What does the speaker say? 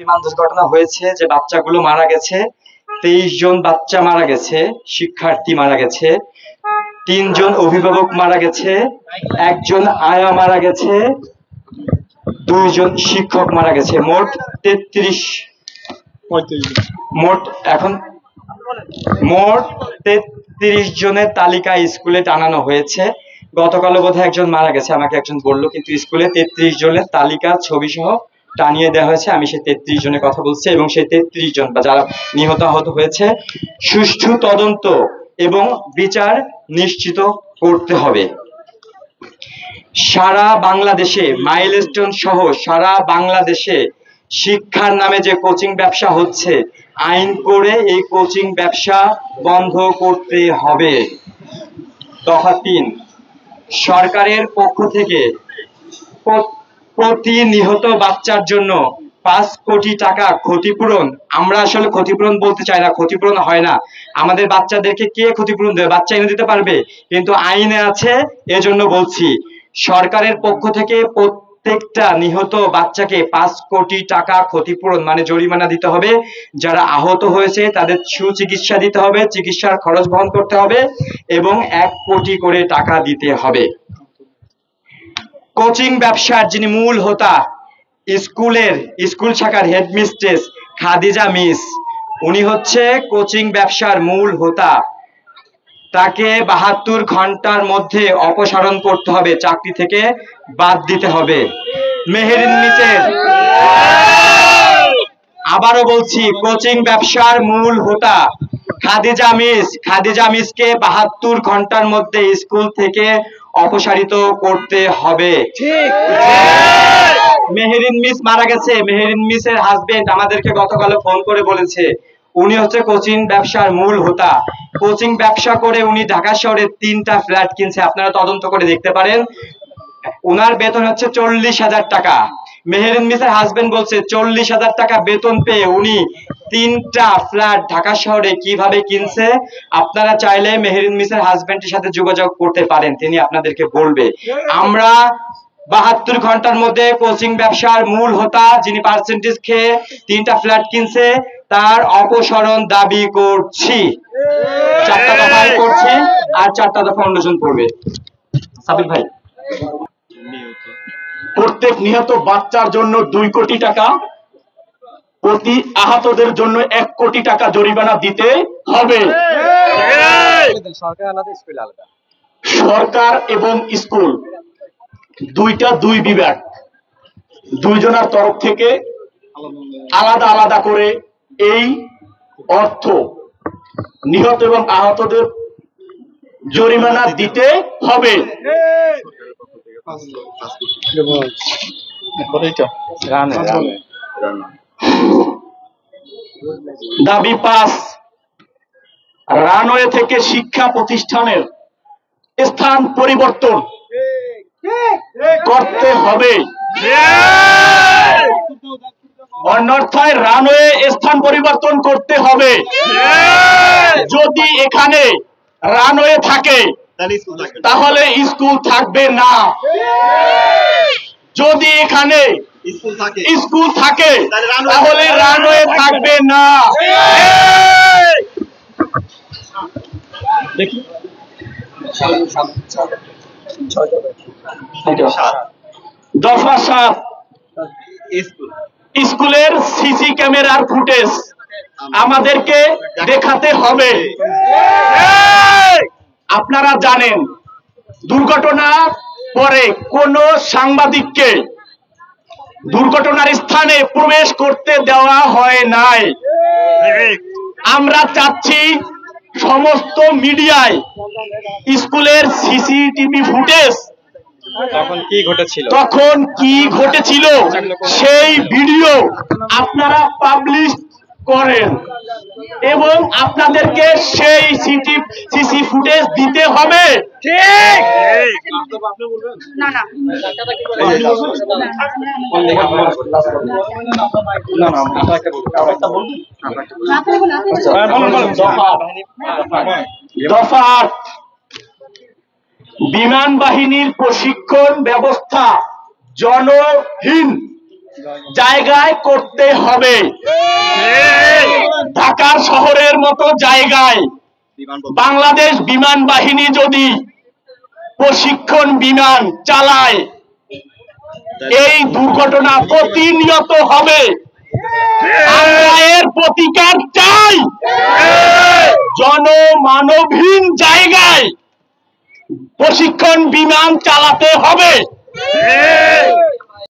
বিমান দুর্ঘটনা হয়েছে যে বাচ্চাগুলো মারা গেছে, 23 জন বাচ্চা মারা গেছে, শিক্ষার্থী মারা গেছে, 3 জন অভিভাবক মারা গেছে, 1 জন আয়া মারা গেছে, 2 জন শিক্ষক মারা গেছে। মোট 33 জনের তালিকা স্কুলে টানানো হয়েছে। গতকালও বোধহয় একজন মারা গেছে, আমাকে একজন বললো, কিন্তু স্কুলে 33 জনের তালিকা ছবি সহ টানিয়ে দেওয়া হয়েছে। আমি সেই 33 জনের কথা বলছি, এবং সেই 33 জন বা যারা নিহত আহত হয়েছে সুষ্ঠু তদন্ত এবং বিচার নিশ্চিত করতে হবে। সারা বাংলাদেশে মাইলস্টোন সহ সারা বাংলাদেশে শিক্ষার নামে যে কোচিং ব্যবসা হচ্ছে, আইন করে এই কোচিং ব্যবসা বন্ধ করতে হবে। দফা 3, সরকারের পক্ষ থেকে প্রতি নিহত বাচ্চার জন্য 5 কোটি টাকা ক্ষতিপূরণ। আমরা আসলে ক্ষতিপূরণ বলতে চাই না, ক্ষতিপূরণ হয় না। আমাদের বাচ্চাদেরকে কে ক্ষতিপূরণ দেবে? বাচ্চা এনে দিতে পারবে, কিন্তু আইনে আছে, এজন্য বলছি সরকারের পক্ষ থেকে প্রত্যেকটা নিহত বাচ্চাকে 5 কোটি টাকা ক্ষতিপূরণ মানে জরিমানা দিতে হবে। যারা আহত হয়েছে তাদের সুচিকিৎসা দিতে হবে, চিকিৎসার খরচ বহন করতে হবে, এবং 1 কোটি করে টাকা দিতে হবে। কোচিং ব্যবসার যিনি মূল হোতা, স্কুল শাখার হেডমিস্ট্রেস খাদিজা মিস, উনি হচ্ছে কোচিং ব্যবসার মূল হোতা। তাকে 72 ঘন্টার মধ্যে অপসারণ করতে হবে, চাকরি থেকে বাদ দিতে হবে। মেহেরিন মিসের, আবারও বলছি, কোচিং ব্যবসার মূল হোতা খাদিজা মিসকে 72 ঘন্টার মধ্যে স্কুল থেকে অপসারিত করতে হবে। মেহেরিন মিস মারা গেছে, মেহেরিন মিসের হাজবেন্ড আমাদেরকে গতকাল ফোন করে বলেছে উনি হচ্ছে কোচিং ব্যবসার মূল হোতা। কোচিং ব্যবসা করে উনি ঢাকা শহরে 3টা ফ্ল্যাট কিনছে, আপনারা তদন্ত করে দেখতে পারেন। ওনার বেতন হচ্ছে 40,000 টাকা। মেহেরিন মিসের হাজবেন্ড বলছে 40,000 টাকা বেতন পেয়ে উনি 3টা ফ্ল্যাট ঢাকা শহরে কিভাবে কিনছে। আপনারা চাইলে মেহেরিন মিসের হাজবেন্ডের সাথে যোগাযোগ করতে পারেন, তিনি আপনাদেরকে বলবে। আমরা 72 ঘন্টার মধ্যে কোচিং ব্যবসার মূল হোতা যিনি পার্সেন্টেজ খেয়ে 3টা ফ্ল্যাট কিনছে তার অপসারণ দাবি করছি। 4টা দফা করছি, আর 4টা দফা অন্বেষণ করবে। সাবিক ভাই, প্রত্যেক নিহত বাচ্চার জন্য 2 কোটি টাকা, প্রতি আহতদের জন্য 1 কোটি টাকা জরিমানা দিতে হবে। সরকার এবং স্কুল দুইটা 2 বিভাগ, 2 জনের তরফ থেকে আলাদা আলাদা করে এই অর্থ নিহত এবং আহতদের জরিমানা দিতে হবে। দাবি 5, রানওয়ে থেকে শিক্ষা প্রতিষ্ঠানের স্থান পরিবর্তন করতে হবে। অন্যথায় রানওয়ে স্থান পরিবর্তন করতে হবে। যদি এখানে রানওয়ে থাকে তাহলে স্কুল থাকবে না। যদি এখানে স্কুল থাকে তাহলে রানওয়ে থাকবে না। দেখি দফা 7, স্কুলের সিসি ক্যামেরার ফুটেজ আমাদেরকে দেখাতে হবে। আপনারা জানেন দুর্ঘটনার পরে কোন সাংবাদিককে দুর্ঘটনার স্থানে প্রবেশ করতে দেওয়া হয় নাই। আমরা চাচ্ছি সমস্ত মিডিয়ায় স্কুলের সিসিটিভি ফুটেজ তখন কি ঘটেছিল সেই ভিডিও আপনারা পাবলিশ করেন, এবং আপনাদেরকে সেই সিসি ফুটেজ দিতে হবে। ঠিক না? না, দফা 8, বিমান বাহিনীর প্রশিক্ষণ ব্যবস্থা জনহীন জায়গায় করতে হবে। ঢাকার শহরের মতো জায়গায় বাংলাদেশ বিমান বাহিনী যদি প্রশিক্ষণ বিমান চালায়, এই দুর্ঘটনা প্রতিনিয়ত হবে। আমরা এর প্রতিকার চাই। জনমানবহীন জায়গায় প্রশিক্ষণ বিমান চালাতে হবে।